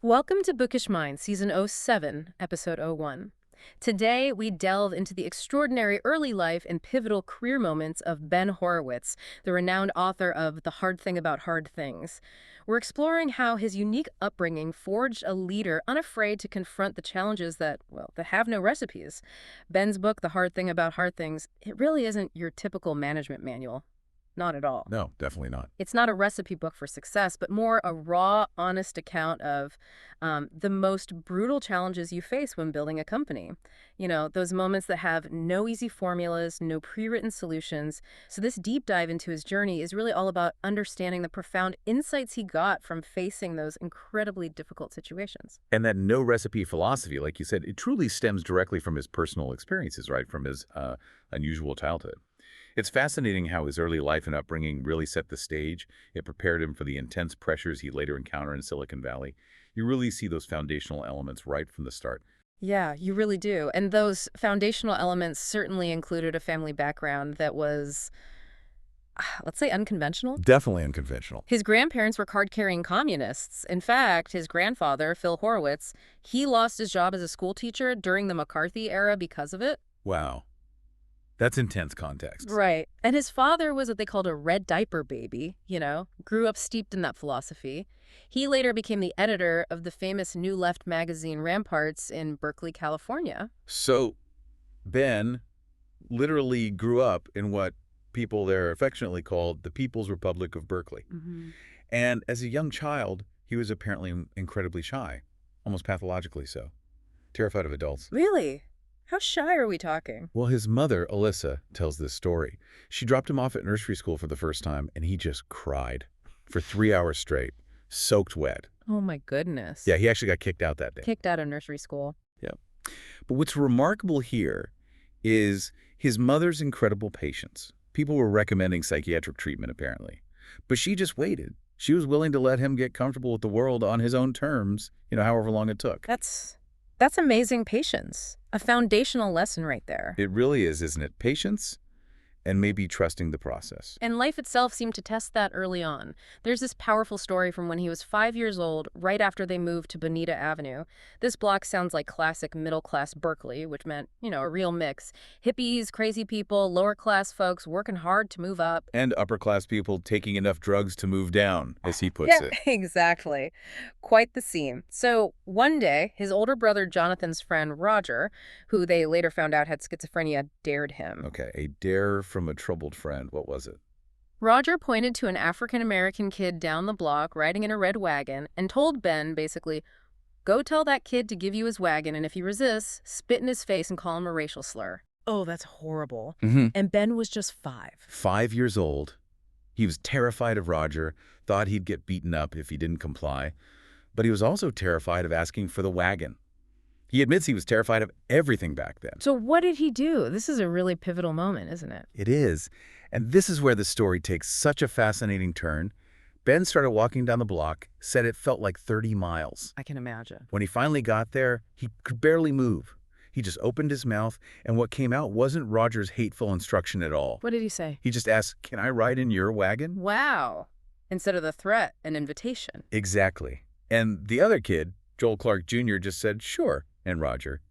Welcome to Bookish Mind, Season 07, Episode 01. Today, we delve into the extraordinary early life and pivotal career moments of Ben Horowitz, the renowned author of The Hard Thing About Hard Things. We're exploring how his unique upbringing forged a leader unafraid to confront the challenges that have no recipes. Ben's book, The Hard Thing About Hard Things, it really isn't your typical management manual. Not at all. No, definitely not. It's not a recipe book for success, but more a raw, honest account of the most brutal challenges you face when building a company. You know, those moments that have no easy formulas, no pre-written solutions. So this deep dive into his journey is really all about understanding the profound insights he got from facing those incredibly difficult situations. And that no recipe philosophy, like you said, it truly stems directly from his personal experiences, right? From his unusual childhood. It's fascinating how his early life and upbringing really set the stage. It prepared him for the intense pressures he'd later encounter in Silicon Valley. You really see those foundational elements right from the start. Yeah, you really do. And those foundational elements certainly included a family background that was, let's say, unconventional. Definitely unconventional. His grandparents were card-carrying communists. In fact, his grandfather, Phil Horowitz, he lost his job as a school teacher during the McCarthy era because of it. Wow. That's intense context. Right. And his father was what they called a red diaper baby, grew up steeped in that philosophy. He later became the editor of the famous New Left magazine Ramparts in Berkeley, California. So Ben literally grew up in what people there affectionately called the People's Republic of Berkeley. Mm-hmm. And as a young child, he was apparently incredibly shy, almost pathologically so, terrified of adults. Really? How shy are we talking? Well, his mother, Alyssa, tells this story. She dropped him off at nursery school for the first time, and he just cried for 3 hours straight, soaked wet. Oh, my goodness. Yeah, he actually got kicked out that day. Kicked out of nursery school. Yeah. But what's remarkable here is his mother's incredible patience. People were recommending psychiatric treatment, apparently. But she just waited. She was willing to let him get comfortable with the world on his own terms, however long it took. That's amazing patience. A foundational lesson right there. It really is, isn't it? Patience and maybe trusting the process. And life itself seemed to test that early on. There's this powerful story from when he was 5 years old, right after they moved to Bonita Avenue. This block sounds like classic middle-class Berkeley, which meant, a real mix. Hippies, crazy people, lower-class folks working hard to move up. And upper-class people taking enough drugs to move down, as he puts it. Exactly. Quite the scene. So one day, his older brother Jonathan's friend Roger, who they later found out had schizophrenia, dared him. Okay, a dare from a troubled friend. What was it? Roger pointed to an African-American kid down the block riding in a red wagon and told Ben, basically, go tell that kid to give you his wagon, and if he resists, spit in his face and call him a racial slur. Oh, that's horrible. Mm-hmm. And Ben was just 5. 5 years old. He was terrified of Roger, thought he'd get beaten up if he didn't comply, but he was also terrified of asking for the wagon. He admits he was terrified of everything back then. So what did he do? This is a really pivotal moment, isn't it? It is. And this is where the story takes such a fascinating turn. Ben started walking down the block, said it felt like 30 miles. I can imagine. When he finally got there, he could barely move. He just opened his mouth, and what came out wasn't Roger's hateful instruction at all. What did he say? He just asked, "Can I ride in your wagon?" Wow. Instead of the threat, an invitation. Exactly. And the other kid, Joel Clark Jr., just said, "Sure." And Roger.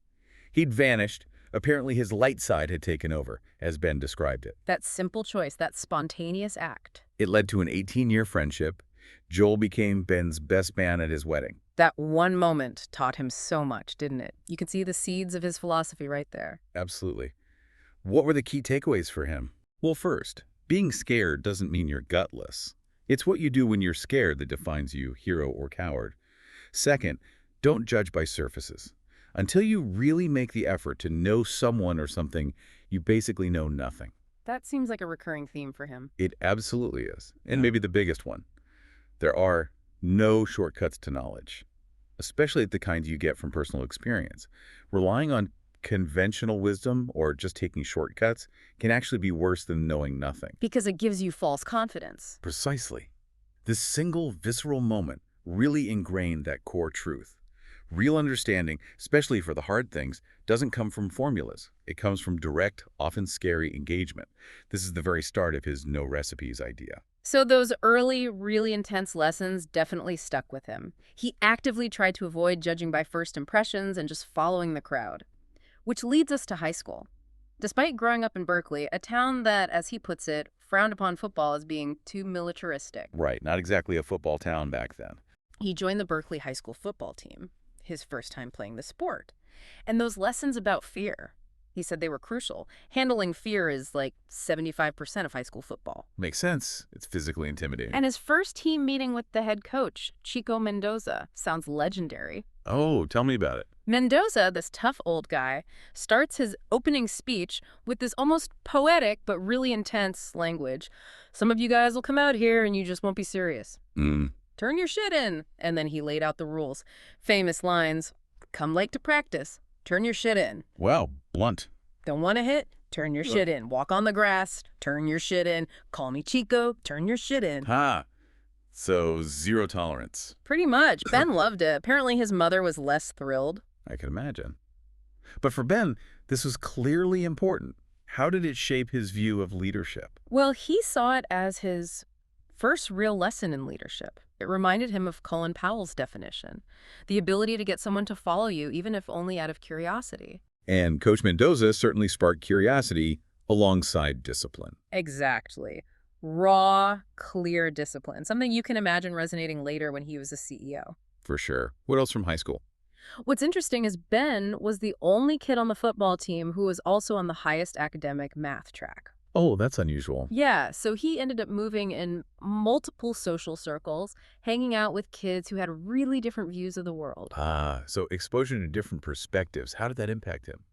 He'd vanished. Apparently his light side had taken over, as Ben described it. That simple choice, that spontaneous act. It led to an 18-year friendship. Joel became Ben's best man at his wedding. That one moment taught him so much, didn't it? You could see the seeds of his philosophy right there. Absolutely. What were the key takeaways for him? Well, first, being scared doesn't mean you're gutless. It's what you do when you're scared that defines you, hero or coward. Second, don't judge by surfaces. Until you really make the effort to know someone or something, you basically know nothing. That seems like a recurring theme for him. It absolutely is. And maybe the biggest one. There are no shortcuts to knowledge, especially the kinds you get from personal experience. Relying on conventional wisdom or just taking shortcuts can actually be worse than knowing nothing. Because it gives you false confidence. Precisely. This single visceral moment really ingrained that core truth. Real understanding, especially for the hard things, doesn't come from formulas. It comes from direct, often scary engagement. This is the very start of his no recipes idea. So those early, really intense lessons definitely stuck with him. He actively tried to avoid judging by first impressions and just following the crowd. Which leads us to high school. Despite growing up in Berkeley, a town that, as he puts it, frowned upon football as being too militaristic, Right, not exactly a football town back then. he joined the Berkeley High School football team, his first time playing the sport. And those lessons about fear, he said they were crucial. Handling fear is like 75% of high school football. Makes sense. It's physically intimidating. And his first team meeting with the head coach, Chico Mendoza, sounds legendary. Oh, tell me about it. Mendoza, this tough old guy, starts his opening speech with this almost poetic but really intense language. Some of you guys will come out here and you just won't be serious. Turn your shit in. And then he laid out the rules. Famous lines, come late to practice, turn your shit in. Wow, blunt. Don't want to hit? Turn your shit in. Walk on the grass, turn your shit in. Call me Chico, turn your shit in. Ha! So, zero tolerance. Pretty much. Ben loved it. Apparently his mother was less thrilled. I can imagine. But for Ben, this was clearly important. How did it shape his view of leadership? Well, he saw it as his first real lesson in leadership. It reminded him of Colin Powell's definition, the ability to get someone to follow you, even if only out of curiosity. And Coach Mendoza certainly sparked curiosity alongside discipline. Exactly. Raw, clear discipline, something you can imagine resonating later when he was a CEO. For sure. What else from high school? What's interesting is Ben was the only kid on the football team who was also on the highest academic math track. Oh, that's unusual. Yeah, so he ended up moving in multiple social circles, hanging out with kids who had really different views of the world. So exposure to different perspectives. How did that impact him?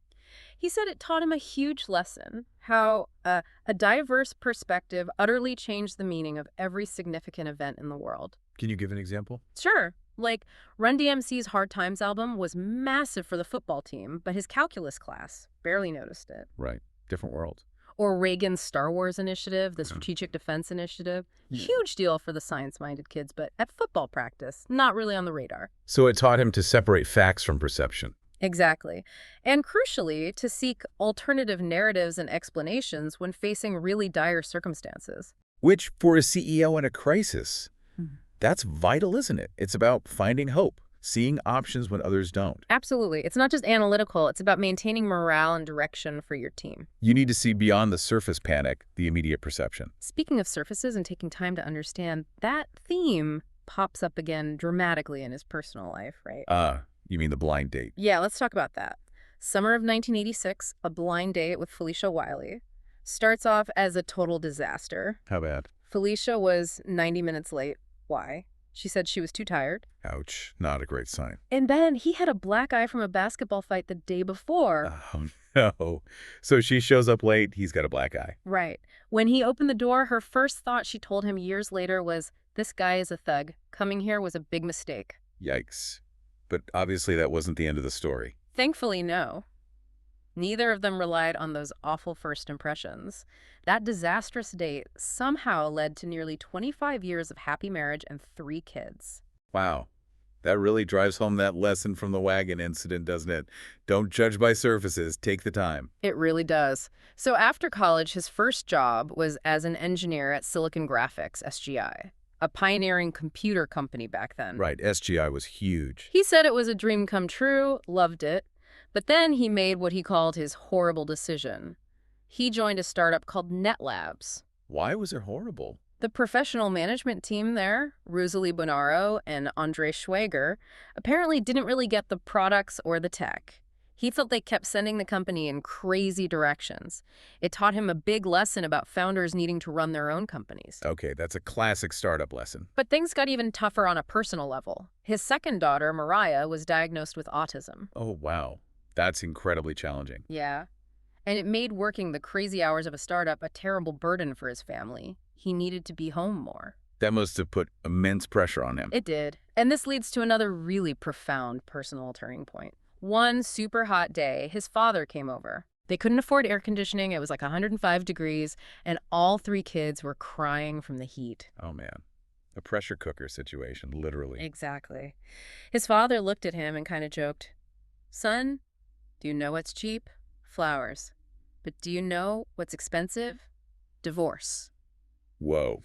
He said it taught him a huge lesson, how a diverse perspective utterly changed the meaning of every significant event in the world. Can you give an example? Sure. Like, Run DMC's Hard Times album was massive for the football team, but his calculus class barely noticed it. Right. Different world. Or Reagan's Star Wars initiative, the Strategic Defense Initiative. Huge deal for the science-minded kids, but at football practice, not really on the radar. So it taught him to separate facts from perception. Exactly. And crucially, to seek alternative narratives and explanations when facing really dire circumstances. Which, for a CEO in a crisis, that's vital, isn't it? It's about finding hope, seeing options when others don't. Absolutely. It's not just analytical. It's about maintaining morale and direction for your team. You need to see beyond the surface panic, the immediate perception. Speaking of surfaces and taking time to understand, that theme pops up again dramatically in his personal life, right? You mean the blind date? Yeah, let's talk about that. Summer of 1986, a blind date with Felicia Wiley. Starts off as a total disaster. How bad? Felicia was 90 minutes late. Why? She said she was too tired. Ouch. Not a great sign. And then he had a black eye from a basketball fight the day before. Oh, no. So she shows up late, he's got a black eye. Right. When he opened the door, her first thought, she told him years later, was, this guy is a thug. Coming here was a big mistake. Yikes. But obviously that wasn't the end of the story. Thankfully, no. Neither of them relied on those awful first impressions. That disastrous date somehow led to nearly 25 years of happy marriage and 3 kids. Wow. That really drives home that lesson from the wagon incident, doesn't it? Don't judge by surfaces. Take the time. It really does. So after college, his first job was as an engineer at Silicon Graphics, SGI, a pioneering computer company back then. Right. SGI was huge. He said it was a dream come true, loved it. But then he made what he called his horrible decision. He joined a startup called NetLabs. Why was it horrible? The professional management team there, Rosalie Bonaro and Andre Schwager, apparently didn't really get the products or the tech. He felt they kept sending the company in crazy directions. It taught him a big lesson about founders needing to run their own companies. Okay, that's a classic startup lesson. But things got even tougher on a personal level. His second daughter, Mariah, was diagnosed with autism. Oh, wow. That's incredibly challenging. Yeah. And it made working the crazy hours of a startup a terrible burden for his family. He needed to be home more. That must have put immense pressure on him. It did. And this leads to another really profound personal turning point. One super hot day, his father came over. They couldn't afford air conditioning. It was like 105 degrees, and all 3 kids were crying from the heat. Oh, man. A pressure cooker situation, literally. Exactly. His father looked at him and kind of joked, "Son, do you know what's cheap? Flowers. But do you know what's expensive? Divorce." Whoa.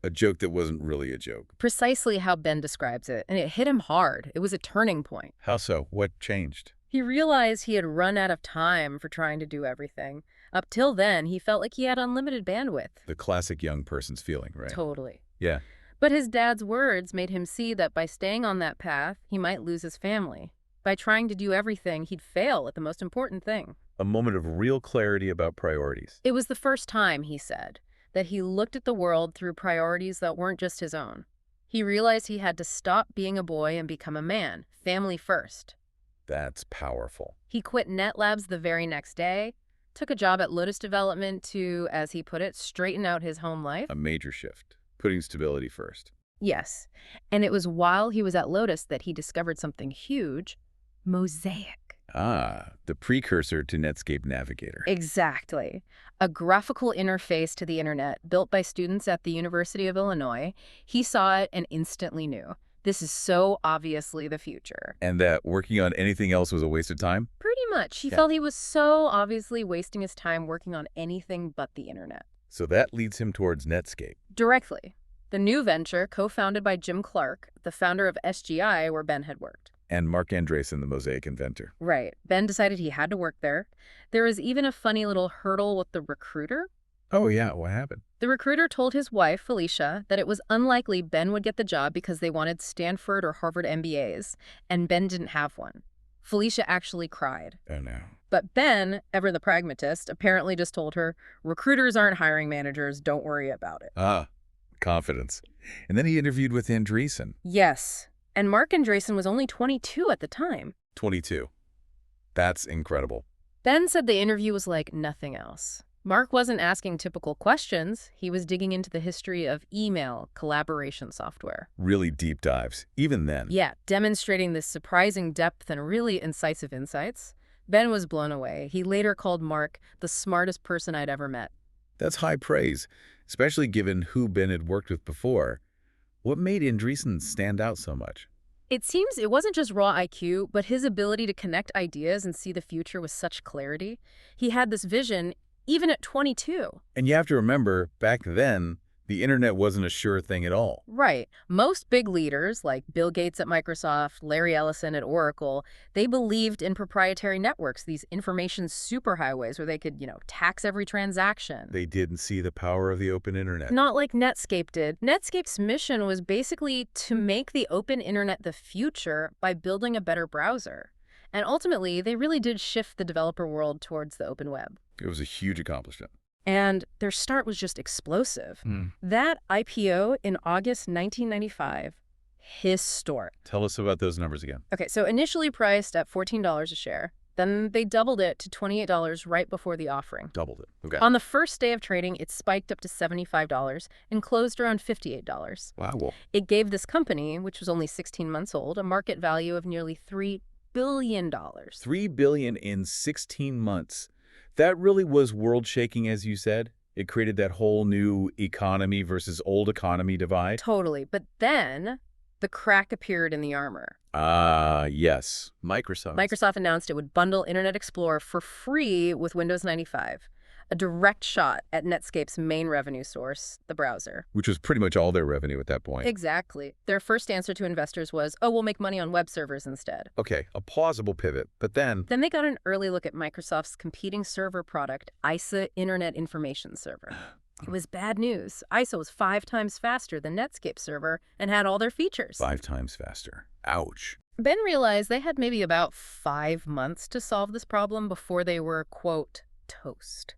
A joke that wasn't really a joke. Precisely how Ben describes it, and it hit him hard. It was a turning point. How so? What changed? He realized he had run out of time for trying to do everything. Up till then, he felt like he had unlimited bandwidth. The classic young person's feeling, right? Totally. Yeah. But his dad's words made him see that by staying on that path, he might lose his family. By trying to do everything, he'd fail at the most important thing. A moment of real clarity about priorities. It was the first time, he said, that he looked at the world through priorities that weren't just his own. He realized he had to stop being a boy and become a man, family first. That's powerful. He quit NetLabs the very next day, took a job at Lotus Development to, as he put it, straighten out his home life. A major shift. Putting stability first. Yes, and it was while he was at Lotus that he discovered something huge: Mosaic. Ah, the precursor to Netscape Navigator. Exactly. A graphical interface to the internet built by students at the University of Illinois. He saw it and instantly knew, this is so obviously the future. And that working on anything else was a waste of time? Pretty much. He Yeah. felt he was so obviously wasting his time working on anything but the internet. So that leads him towards Netscape. Directly. The new venture, co-founded by Jim Clark, the founder of SGI, where Ben had worked. And Mark Andreessen, the Mosaic inventor. Right. Ben decided he had to work there. There was even a funny little hurdle with the recruiter. Oh, yeah. What happened? The recruiter told his wife, Felicia, that it was unlikely Ben would get the job because they wanted Stanford or Harvard MBAs, and Ben didn't have one. Felicia actually cried. Oh, no. But Ben, ever the pragmatist, apparently just told her, recruiters aren't hiring managers, don't worry about it. Ah, confidence. And then he interviewed with Andreessen. Yes. And Mark Andreessen was only 22 at the time. 22. That's incredible. Ben said the interview was like nothing else. Mark wasn't asking typical questions. He was digging into the history of email collaboration software. Really deep dives, even then. Yeah, demonstrating this surprising depth and really incisive insights. Ben was blown away. He later called Mark the smartest person I'd ever met. That's high praise, especially given who Ben had worked with before. What made Andreessen stand out so much? It seems it wasn't just raw IQ, but his ability to connect ideas and see the future with such clarity. He had this vision even at 22. And you have to remember, back then, the internet wasn't a sure thing at all. Right. Most big leaders, like Bill Gates at Microsoft, Larry Ellison at Oracle, they believed in proprietary networks, these information superhighways where they could, tax every transaction. They didn't see the power of the open internet. Not like Netscape did. Netscape's mission was basically to make the open internet the future by building a better browser. And ultimately, they really did shift the developer world towards the open web. It was a huge accomplishment. And their start was just explosive. That IPO in August 1995, historic. Tell us about those numbers again. Okay, so initially priced at $14 a share. Then they doubled it to $28 right before the offering. Doubled it. Okay. On the first day of trading, it spiked up to $75 and closed around $58. Wow. Well, It gave this company, which was only 16 months old, a market value of nearly $3 billion. $3 billion in 16 months. That really was world-shaking, as you said. It created that whole new economy versus old economy divide. Totally. But then the crack appeared in the armor. Ah, yes. Microsoft announced it would bundle Internet Explorer for free with Windows 95, a direct shot at Netscape's main revenue source, the browser. Which was pretty much all their revenue at that point. Exactly. Their first answer to investors was, oh, we'll make money on web servers instead. Okay, a plausible pivot, but then... Then they got an early look at Microsoft's competing server product, ISA Internet Information Server. It was bad news. ISA was 5 times faster than Netscape server and had all their features. 5 times faster. Ouch. Ben realized they had maybe about 5 months to solve this problem before they were, quote, toast.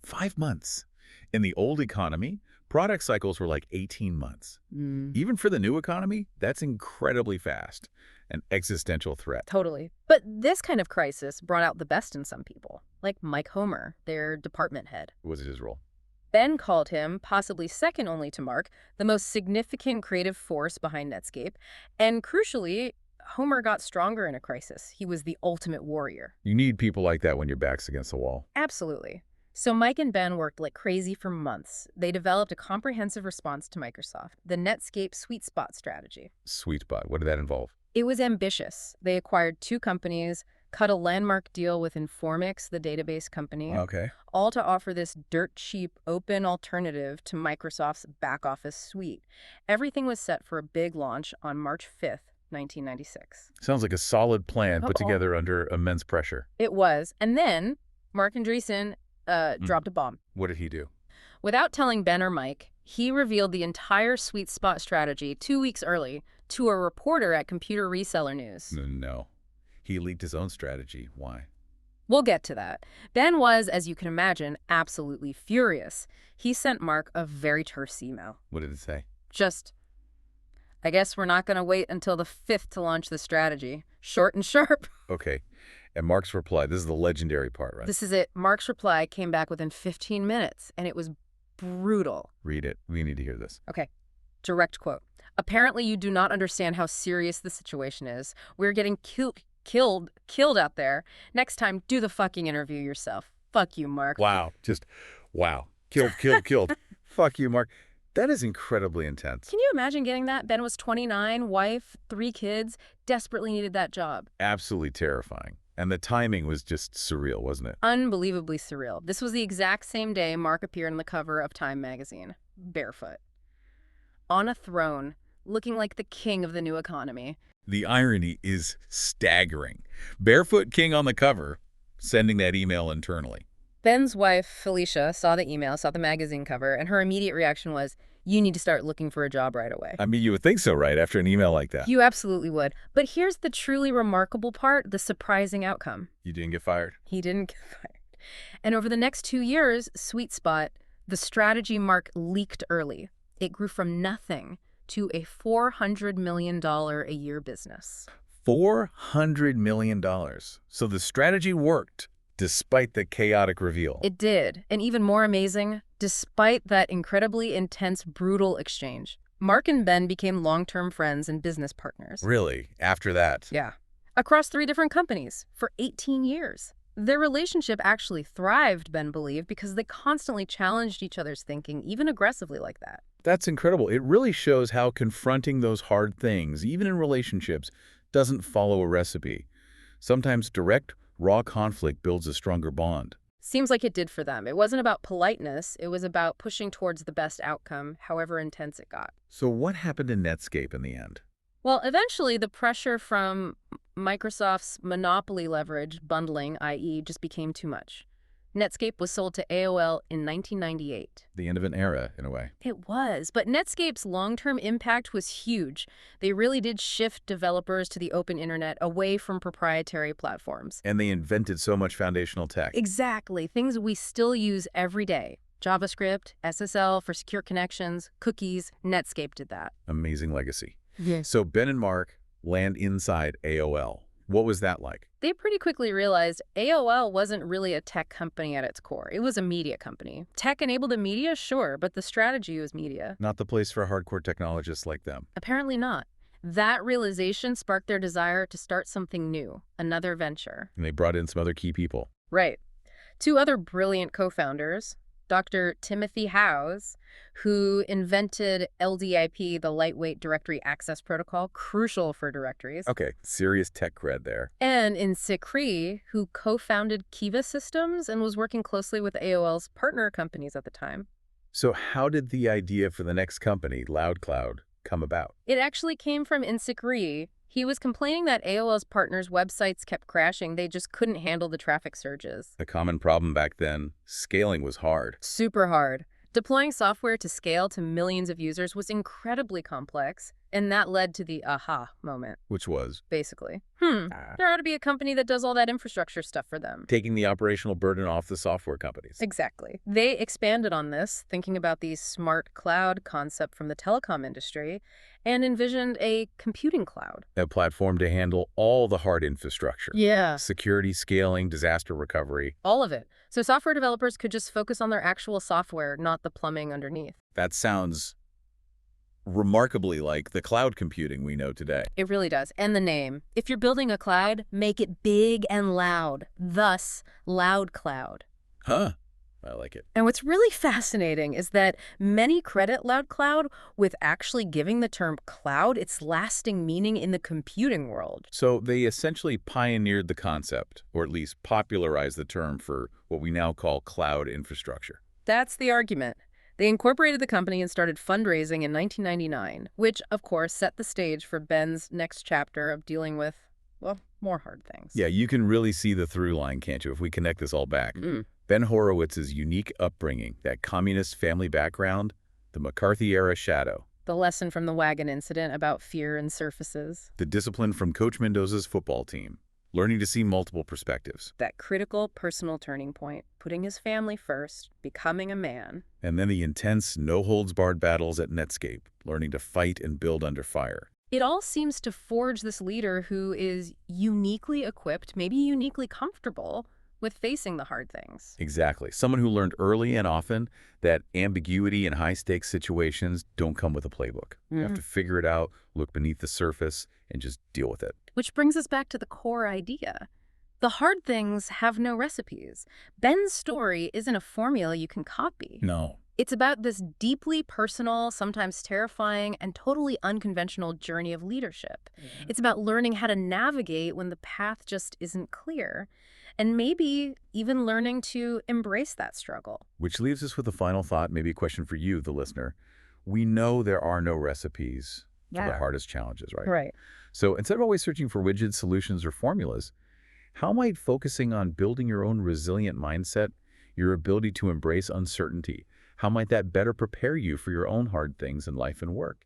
5 months. In the old economy, product cycles were like 18 months. Even for the new economy, that's incredibly fast. An existential threat. Totally. But this kind of crisis brought out the best in some people, like Mike Homer, their department head. What was his role? Ben called him, possibly second only to Mark, the most significant creative force behind Netscape. And crucially, Homer got stronger in a crisis. He was the ultimate warrior. You need people like that when your back's against the wall. Absolutely. So Mike and Ben worked like crazy for months. They developed a comprehensive response to Microsoft, the Netscape sweet spot strategy. Sweet spot. What did that involve? It was ambitious. They acquired 2 companies, cut a landmark deal with Informix, the database company, Okay. all to offer this dirt-cheap, open alternative to Microsoft's back-office suite. Everything was set for a big launch on March 5th, 1996. Sounds like a solid plan put Uh-oh. together under immense pressure. It was. And then Mark Andreessen dropped a bomb. What did he do? Without telling Ben or Mike, he revealed the entire sweet spot strategy 2 weeks early to a reporter at Computer Reseller News. No. He leaked his own strategy. Why? We'll get to that. Ben was, as you can imagine, absolutely furious. He sent Mark a very terse email. What did it say? Just, I guess we're not going to wait until the 5th to launch the strategy. Short and sharp. Okay. And Mark's reply, this is the legendary part, right? This is it. Mark's reply came back within 15 minutes, and it was brutal. Read it. We need to hear this. Okay. Direct quote. Apparently you do not understand how serious the situation is. We're getting killed out there. Next time, do the fucking interview yourself. Fuck you, Mark. Wow. Just, wow. Killed. Fuck you, Mark. That is incredibly intense. Can you imagine getting that? Ben was 29, wife, 3 kids, desperately needed that job. Absolutely terrifying. And the timing was just surreal, wasn't it? Unbelievably surreal. This was the exact same day Mark appeared on the cover of Time magazine, barefoot, on a throne, looking like the king of the new economy. The irony is staggering. Barefoot King on the cover, sending that email internally. Ben's wife, Felicia, saw the email, saw the magazine cover, and her immediate reaction was, you need to start looking for a job right away. I mean, you would think so, right, after an email like that? You absolutely would. But here's the truly remarkable part, the surprising outcome. You didn't get fired? He didn't get fired. And over the next 2 years, Sweet Spot, the strategy Mark leaked early. It grew from nothing to a $400 million a year business. $400 million. So the strategy worked, despite the chaotic reveal. It did. And even more amazing, despite that incredibly intense, brutal exchange, Mark and Ben became long-term friends and business partners. Really? After that? Yeah. Across 3 different companies for 18 years. Their relationship actually thrived, Ben believed, because they constantly challenged each other's thinking, even aggressively like that. That's incredible. It really shows how confronting those hard things, even in relationships, doesn't follow a recipe. Sometimes direct, raw conflict builds a stronger bond. Seems like it did for them. It wasn't about politeness. It was about pushing towards the best outcome, however intense it got. So what happened to Netscape in the end? Well, eventually the pressure from Microsoft's monopoly leverage bundling, i.e., just became too much. Netscape was sold to AOL in 1998. The end of an era, in a way. It was, but Netscape's long-term impact was huge. They really did shift developers to the open internet away from proprietary platforms. And they invented so much foundational tech. Exactly, things we still use every day. JavaScript, SSL for secure connections, cookies, Netscape did that. Amazing legacy. Yes. So Ben and Mark land inside AOL. What was that like? They pretty quickly realized AOL wasn't really a tech company at its core. It was a media company. Tech-enabled media, sure, but the strategy was media. Not the place for hardcore technologists like them. Apparently not. That realization sparked their desire to start something new, another venture. And they brought in some other key people. Right. 2 other brilliant co-founders, Dr. Timothy Howes, who invented LDIP, the Lightweight Directory Access Protocol, crucial for directories. Okay, serious tech cred there. And in Sikri, who co-founded Kiva Systems and was working closely with AOL's partner companies at the time. So how did the idea for the next company, LoudCloud, come about? It actually came from Sikri. He was complaining that AOL's partners' websites kept crashing. They just couldn't handle the traffic surges. A common problem back then, scaling was hard. Super hard. Deploying software to scale to millions of users was incredibly complex, and that led to the aha moment. Which was? Basically. There ought to be a company that does all that infrastructure stuff for them. Taking the operational burden off the software companies. Exactly. They expanded on this, thinking about the smart cloud concept from the telecom industry, and envisioned a computing cloud. A platform to handle all the hard infrastructure. Yeah. Security, scaling, disaster recovery. All of it. So software developers could just focus on their actual software, not the plumbing underneath. That sounds remarkably like the cloud computing we know today. It really does. And the name. If you're building a cloud, make it big and loud. Thus, Loud Cloud. Huh. I like it. And what's really fascinating is that many credit Loud Cloud with actually giving the term cloud its lasting meaning in the computing world. So they essentially pioneered the concept, or at least popularized the term for what we now call cloud infrastructure. That's the argument. They incorporated the company and started fundraising in 1999, which, of course, set the stage for Ben's next chapter of dealing with, well, more hard things. Yeah, you can really see the through line, can't you, if we connect this all back? Ben Horowitz's unique upbringing, that communist family background, the McCarthy-era shadow, The lesson from the wagon incident about fear and surfaces. the discipline from Coach Mendoza's football team, learning to see multiple perspectives, That critical personal turning point, putting his family first, becoming a man. and then the intense, no-holds-barred battles at Netscape, learning to fight and build under fire. It all seems to forge this leader who is uniquely equipped, maybe uniquely comfortable, with facing the hard things. Exactly. Someone who learned early and often that ambiguity in high-stakes situations don't come with a playbook. You have to figure it out, look beneath the surface, and just deal with it. Which brings us back to the core idea. The hard things have no recipes. Ben's story isn't a formula you can copy. No. It's about this deeply personal, sometimes terrifying, and totally unconventional journey of leadership. It's about learning how to navigate when the path just isn't clear, and maybe even learning to embrace that struggle. Which leaves us with a final thought, maybe a question for you, the listener. We know there are no recipes for the hardest challenges, right? Right. So instead of always searching for rigid solutions or formulas, how might focusing on building your own resilient mindset, your ability to embrace uncertainty, how might that better prepare you for your own hard things in life and work?